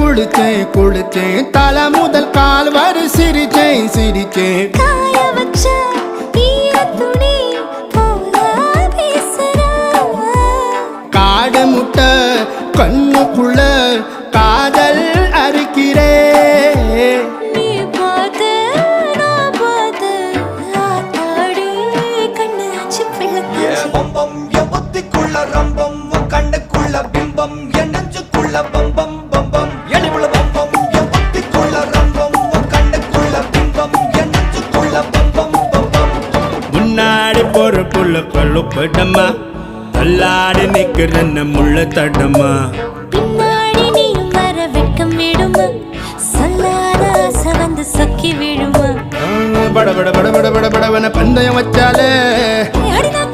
குளிச்சேன் குளிச்சேன் தலை முதல் கால் வரை சிரிச்சேன் சிரிச்சேன் காய வச்ச ஈரத்துணி போல பேசுறா காடு முட்டை கண்ணுக்குள்ள காதல் அறுக்கிறே நீ பார்த்து நான் பார்த்து ஆத்தாடி கண்ணாச்சு பிள்ளக்காச்சு பம்பம் என் புத்திக்குள்ள ரம்பம் உன் கண்ணுக்குள்ள பிம்பம் என் நெஞ்சுக்குள்ள பம்பம் பம்பம் எளிவுள்ள பம்பம் என் புத்திக்குள்ள ரம்பம் உன் கண்ணுக்குள்ள பிம்பம் என் நெஞ்சுக்குள்ள பம்பம் பம்பம் முன்னாடி போற புள்ள கழுப்படமா தள்ளாடி நிக்கிறன்ன முள்ள தடமா பின்னாடி நீயும் வர வெட்கம் விடுமா சொல்லாத ஆசை வந்து சொக்கி விழுமா பட பட பட பட பட படவன பந்தயம் வச்சாலே அடி நான்